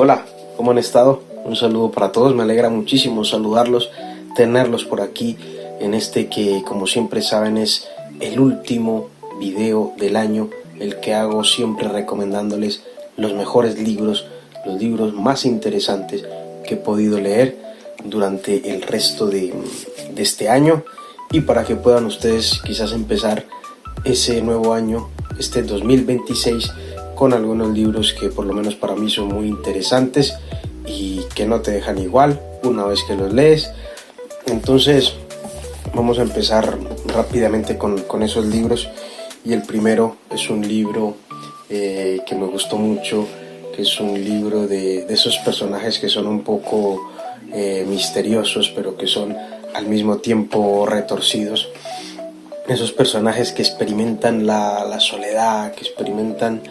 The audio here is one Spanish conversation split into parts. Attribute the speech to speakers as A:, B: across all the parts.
A: Hola, ¿cómo han estado? Un saludo para todos, me alegra muchísimo saludarlos, tenerlos por aquí en este que, como siempre saben, es el último video del año, el que hago siempre recomendándoles los mejores libros, los libros más interesantes que he podido leer durante el resto de este año, y para que puedan ustedes quizás empezar ese nuevo año, este 2026, con algunos libros que por lo menos para mí son muy interesantes y que no te dejan igual una vez que los lees. Entonces vamos a empezar rápidamente con esos libros, y el primero es un libro que me gustó mucho, que es un libro de esos personajes que son un poco misteriosos, pero que son al mismo tiempo retorcidos. Esos personajes que experimentan la soledad, que experimentan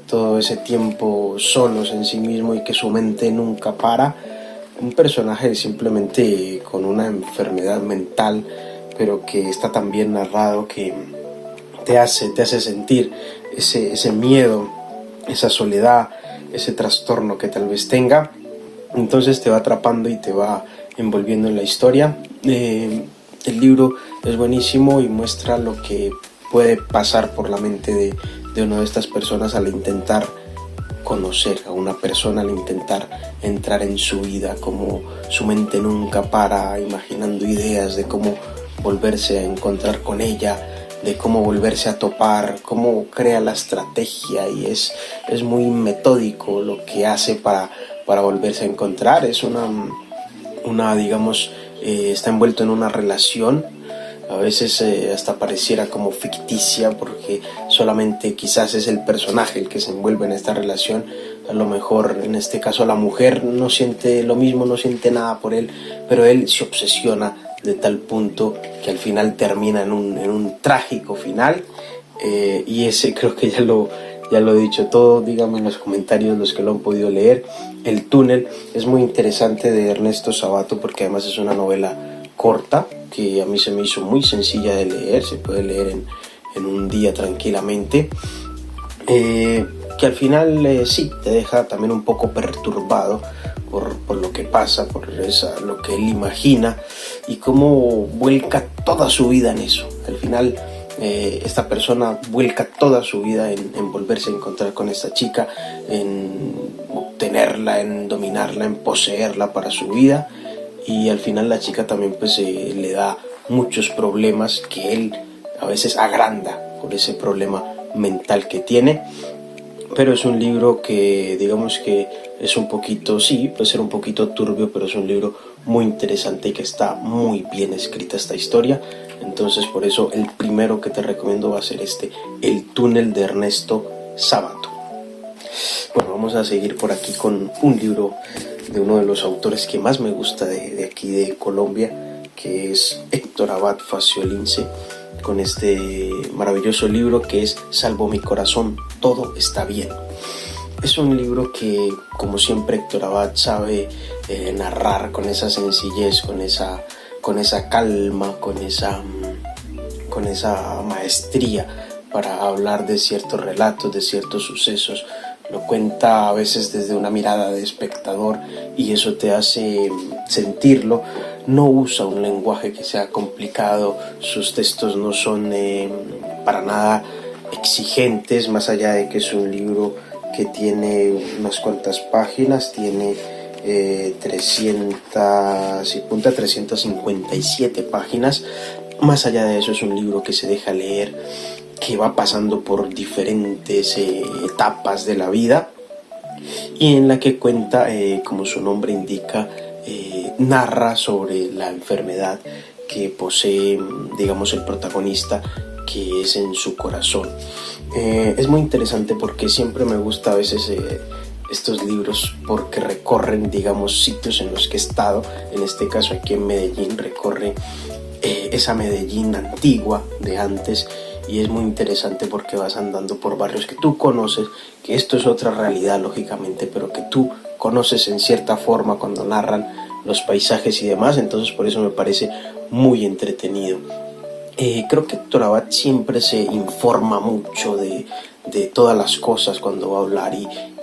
A: todo ese tiempo solos en sí mismo y que su mente nunca para. Un personaje simplemente con una enfermedad mental, pero que está tan bien narrado que te hace sentir ese miedo, esa soledad, ese trastorno que tal vez tenga. Entonces te va atrapando y te va envolviendo en la historia. El libro es buenísimo y muestra lo que puede pasar por la mente de una de estas personas al intentar conocer a una persona, al intentar entrar en su vida, como su mente nunca para, imaginando ideas de cómo volverse a encontrar con ella, de cómo volverse a topar, cómo crea la estrategia, y es muy metódico lo que hace para volverse a encontrar. Es una digamos, está envuelto en una relación, a veces hasta pareciera como ficticia, porque solamente quizás es el personaje el que se envuelve en esta relación. A lo mejor en este caso la mujer no siente lo mismo, no siente nada por él, pero él se obsesiona de tal punto que al final termina en un trágico final, y ese creo que ya lo he dicho todo. Díganme en los comentarios los que lo han podido leer. El túnel es muy interesante, de Ernesto Sabato, porque además es una novela corta que a mí se me hizo muy sencilla de leer, se puede leer en un día tranquilamente, que al final sí te deja también un poco perturbado por lo que pasa, por lo que él imagina y cómo vuelca toda su vida en eso. Al final esta persona vuelca toda su vida en volverse a encontrar con esta chica, en obtenerla, en dominarla, en poseerla para su vida. Y al final la chica también pues le da muchos problemas que él a veces agranda por ese problema mental que tiene. Pero es un libro que digamos que es un poquito, sí, puede ser un poquito turbio, pero es un libro muy interesante y que está muy bien escrita esta historia. Entonces por eso el primero que te recomiendo va a ser El túnel, de Ernesto Sabato. Bueno, vamos a seguir por aquí con un libro de uno de los autores que más me gusta de aquí de Colombia, que es Héctor Abad Faciolince, con este maravilloso libro que es Salvo mi corazón, todo está bien. Es un libro que, como siempre, Héctor Abad sabe narrar con esa sencillez, con esa calma, con esa maestría para hablar de ciertos relatos, de ciertos sucesos. Lo cuenta a veces desde una mirada de espectador y eso te hace sentirlo. No usa un lenguaje que sea complicado, sus textos no son para nada exigentes, más allá de que es un libro que tiene unas cuantas páginas, tiene 357 páginas. Más allá de eso es un libro que se deja leer, que va pasando por diferentes etapas de la vida, y en la que cuenta, como su nombre indica, narra sobre la enfermedad que posee, digamos, el protagonista, que es en su corazón. Es muy interesante porque siempre me gusta a veces estos libros, porque recorren, digamos, sitios en los que he estado. En este caso aquí en Medellín, recorre esa Medellín antigua de antes, y es muy interesante porque vas andando por barrios que tú conoces, que esto es otra realidad lógicamente, pero que tú conoces en cierta forma cuando narran los paisajes y demás. Entonces por eso me parece muy entretenido. Creo que Héctor Abad siempre se informa mucho de todas las cosas cuando va a hablar,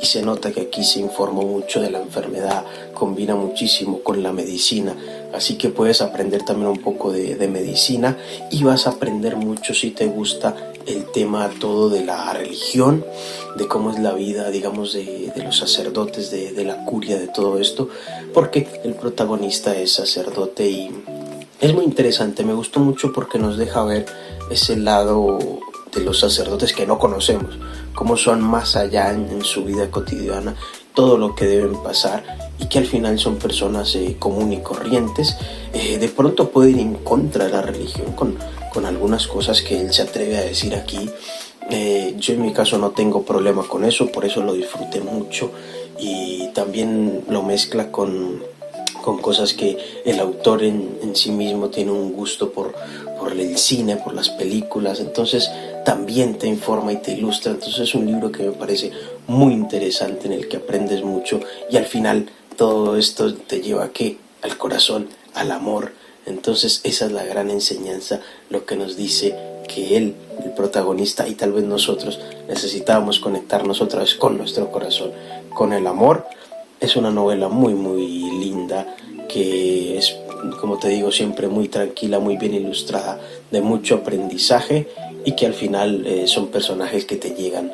A: y se nota que aquí se informó mucho de la enfermedad, combina muchísimo con la medicina, así que puedes aprender también un poco de medicina y vas a aprender mucho si te gusta el tema todo de la religión, de cómo es la vida, digamos, de los sacerdotes, de la curia, de todo esto, porque el protagonista es sacerdote y es muy interesante. Me gustó mucho porque nos deja ver ese lado de los sacerdotes que no conocemos, cómo son más allá en su vida cotidiana, todo lo que deben pasar y que al final son personas comunes y corrientes. De pronto puede ir en contra de la religión con algunas cosas que él se atreve a decir aquí. Yo en mi caso no tengo problema con eso, por eso lo disfruté mucho y también lo mezcla con cosas que el autor en sí mismo tiene un gusto por el cine, por las películas, entonces también te informa y te ilustra. Entonces es un libro que me parece muy interesante, en el que aprendes mucho y al final todo esto te lleva ¿a qué? Al corazón, al amor. Entonces esa es la gran enseñanza, lo que nos dice que él, el protagonista, y tal vez nosotros necesitábamos conectarnos otra vez con nuestro corazón, con el amor. Es una novela muy muy linda, que es, como te digo, siempre muy tranquila, muy bien ilustrada, de mucho aprendizaje y que al final son personajes que te llegan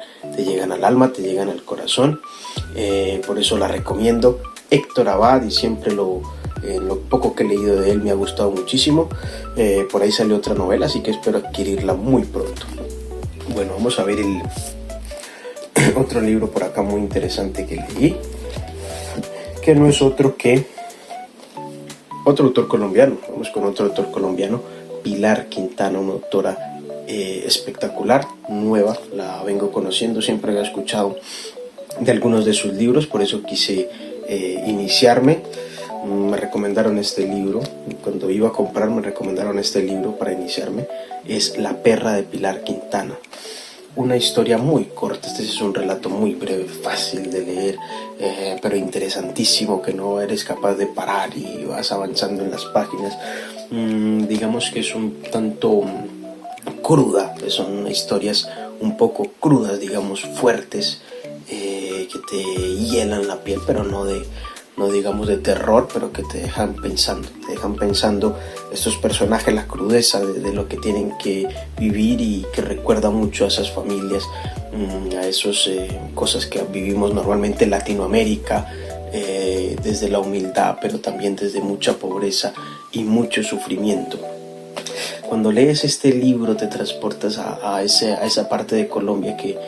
A: al alma, te llegan al corazón. Por eso la recomiendo. Héctor Abad, y siempre lo poco que he leído de él me ha gustado muchísimo. Por ahí salió otra novela, así que espero adquirirla muy pronto. Bueno, vamos a ver el otro libro por acá muy interesante que leí, que no es otro que otro autor colombiano. Vamos con otro autor colombiano, Pilar Quintana, una autora espectacular, nueva, la vengo conociendo, siempre había escuchado de algunos de sus libros, por eso quise iniciarme. Me recomendaron este libro, cuando iba a comprar me recomendaron este libro para iniciarme. Es La perra de Pilar Quintana, una historia muy corta. Este es un relato muy breve, fácil de leer, pero interesantísimo, que no eres capaz de parar y vas avanzando en las páginas. Digamos que es un tanto cruda, son historias un poco crudas, digamos, fuertes, que te hielan la piel, pero no digamos de terror, pero que te dejan pensando estos personajes, la crudeza de lo que tienen que vivir, y que recuerda mucho a esas familias, a esas cosas que vivimos normalmente en Latinoamérica, desde la humildad, pero también desde mucha pobreza y mucho sufrimiento. Cuando lees este libro te transportas a esa parte de Colombia que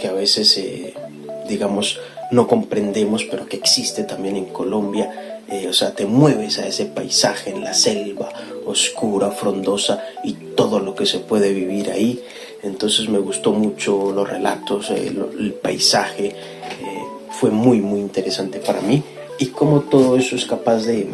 A: a veces, digamos, no comprendemos, pero que existe también en Colombia. O sea, te mueves a ese paisaje en la selva oscura, frondosa, y todo lo que se puede vivir ahí. Entonces me gustó mucho los relatos, el paisaje, fue muy muy interesante para mí, y cómo todo eso es capaz de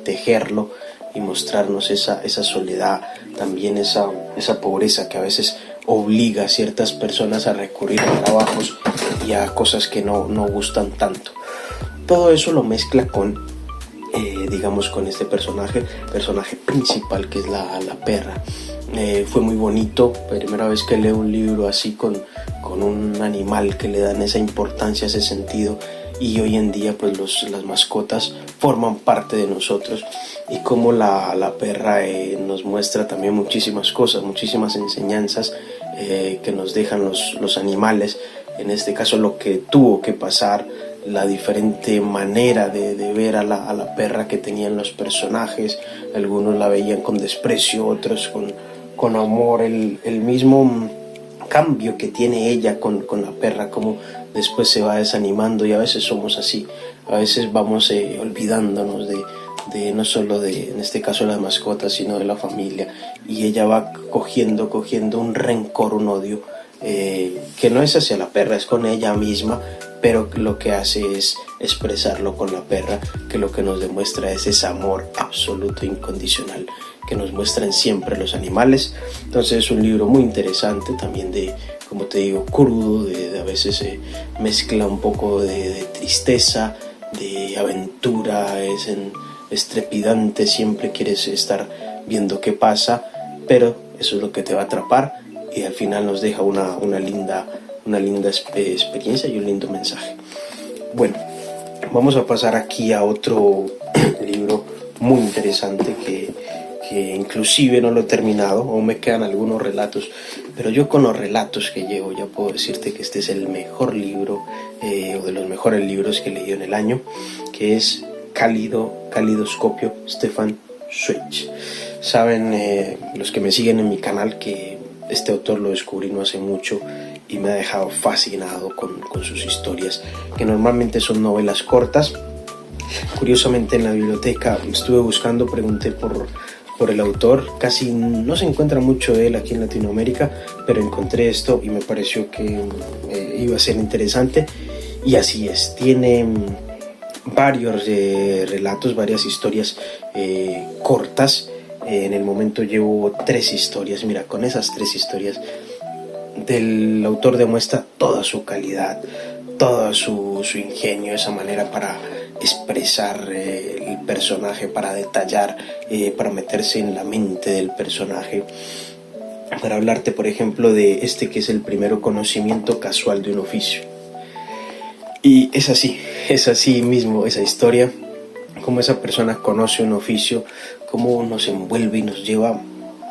A: tejerlo y mostrarnos esa soledad, también esa pobreza que a veces obliga a ciertas personas a recurrir a trabajos y a cosas que no gustan tanto. Todo eso lo mezcla con, digamos, con este personaje principal, que es la perra. Fue muy bonito, primera vez que leo un libro así con un animal, que le dan esa importancia, ese sentido. Y hoy en día pues las mascotas forman parte de nosotros, y como la perra nos muestra también muchísimas cosas, muchísimas enseñanzas que nos dejan los animales. En este caso lo que tuvo que pasar, la diferente manera de ver a la perra que tenían los personajes. Algunos la veían con desprecio, otros con amor. El mismo cambio que tiene ella con la perra, como después se va desanimando, y a veces somos así, a veces vamos olvidándonos de no solo de, en este caso, las mascotas, sino de la familia, y ella va cogiendo un rencor, un odio, que no es hacia la perra, es con ella misma, pero lo que hace es expresarlo con la perra, que lo que nos demuestra es ese amor absoluto, incondicional, que nos muestran siempre los animales. Entonces es un libro muy interesante, también de, como te digo, crudo, de a veces mezcla un poco de tristeza, de aventura, es trepidante, siempre quieres estar viendo qué pasa, pero eso es lo que te va a atrapar, y al final nos deja una linda una linda experiencia y un lindo mensaje. Bueno, vamos a pasar aquí a otro libro muy interesante que inclusive no lo he terminado, aún me quedan algunos relatos, pero yo con los relatos que llevo ya puedo decirte que este es el mejor libro o de los mejores libros que he leído en el año, que es Calidoscopio, Stefan Zweig. Saben los que me siguen en mi canal que este autor lo descubrí no hace mucho y me ha dejado fascinado con sus historias, que normalmente son novelas cortas. Curiosamente en la biblioteca estuve buscando, pregunté por el autor, casi no se encuentra mucho de él aquí en Latinoamérica, pero encontré esto y me pareció que iba a ser interesante, y así es. Tiene varios relatos, varias historias cortas. En el momento llevo 3 historias. Mira, con esas 3 historias del autor demuestra toda su calidad, todo su ingenio, esa manera para expresar el personaje, para detallar, para meterse en la mente del personaje, para hablarte, por ejemplo, de este que es el primero, conocimiento casual de un oficio. Y es así mismo esa historia, cómo esa persona conoce un oficio, cómo nos envuelve y nos lleva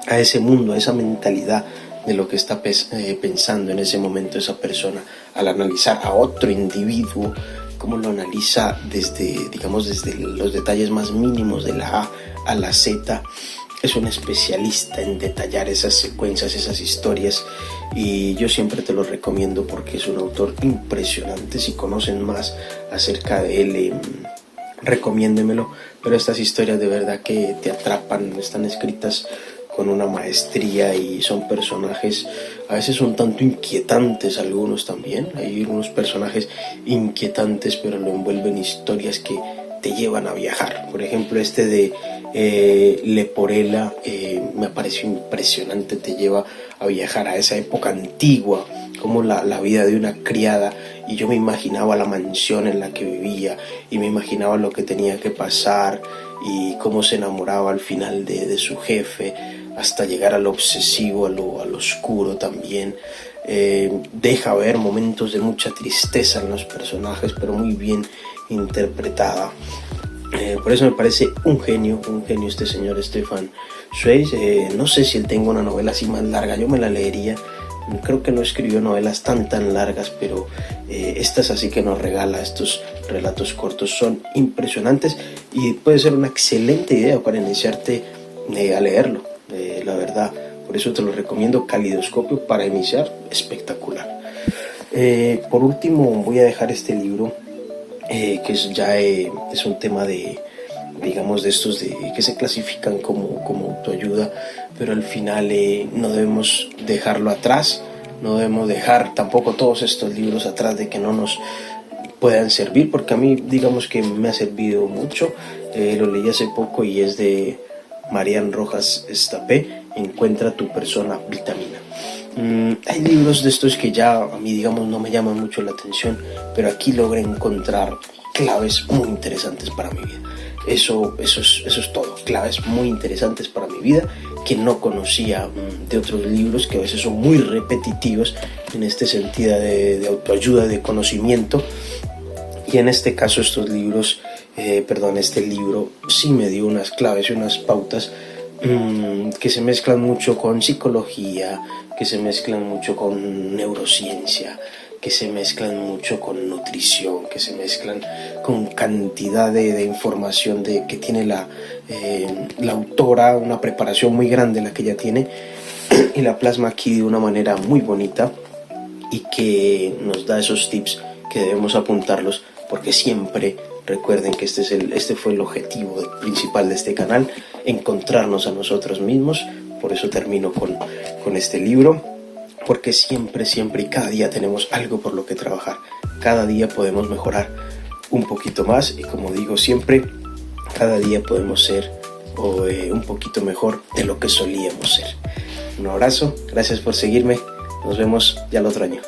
A: a ese mundo, a esa mentalidad de lo que está pensando en ese momento esa persona, al analizar a otro individuo, cómo lo analiza desde los detalles más mínimos, de la A a la Z. Es un especialista en detallar esas secuencias, esas historias, y yo siempre te lo recomiendo porque es un autor impresionante. Si conocen más acerca de él, recomiéndemelo, pero estas historias de verdad que te atrapan, están escritas con una maestría y son personajes a veces un tanto inquietantes, algunos también. Hay unos personajes inquietantes, pero lo envuelven historias que te llevan a viajar. Por ejemplo, este de Leporella me pareció impresionante, te lleva a viajar a esa época antigua, como la vida de una criada, y yo me imaginaba la mansión en la que vivía y me imaginaba lo que tenía que pasar y cómo se enamoraba al final de su jefe, hasta llegar a lo obsesivo, a lo oscuro también. Deja ver momentos de mucha tristeza en los personajes, pero muy bien interpretada. Por eso me parece un genio este señor Stefan Zweig. No sé si él tenga una novela así más larga, yo me la leería. Creo que no escribió novelas tan largas, pero estas así que nos regala, estos relatos cortos, son impresionantes y puede ser una excelente idea para iniciarte a leerlo, la verdad. Por eso te lo recomiendo, Calidoscopio, para iniciar, espectacular. Por último voy a dejar este libro, que es un tema de estos que se clasifican como autoayuda, pero al final no debemos dejarlo atrás, no debemos dejar tampoco todos estos libros atrás de que no nos puedan servir, porque a mí digamos que me ha servido mucho. Lo leí hace poco y es de Marian Rojas Estapé, Encuentra tu persona vitamina. Hay libros de estos que ya a mí no me llaman mucho la atención, pero aquí logré encontrar claves muy interesantes para mi vida. Eso es todo, claves muy interesantes para mi vida que no conocía de otros libros, que a veces son muy repetitivos en este sentido de autoayuda, de conocimiento. Y en este caso este libro sí me dio unas claves y unas pautas que se mezclan mucho con psicología, que se mezclan mucho con neurociencia, que se mezclan mucho con nutrición, que se mezclan con cantidad de información que tiene la autora, una preparación muy grande la que ella tiene, y la plasma aquí de una manera muy bonita y que nos da esos tips que debemos apuntarlos, porque siempre recuerden que este fue el objetivo principal de este canal, encontrarnos a nosotros mismos. Por eso termino con este libro, porque siempre y cada día tenemos algo por lo que trabajar, cada día podemos mejorar un poquito más, y como digo siempre, cada día podemos ser un poquito mejor de lo que solíamos ser. Un abrazo, gracias por seguirme, nos vemos ya el otro año.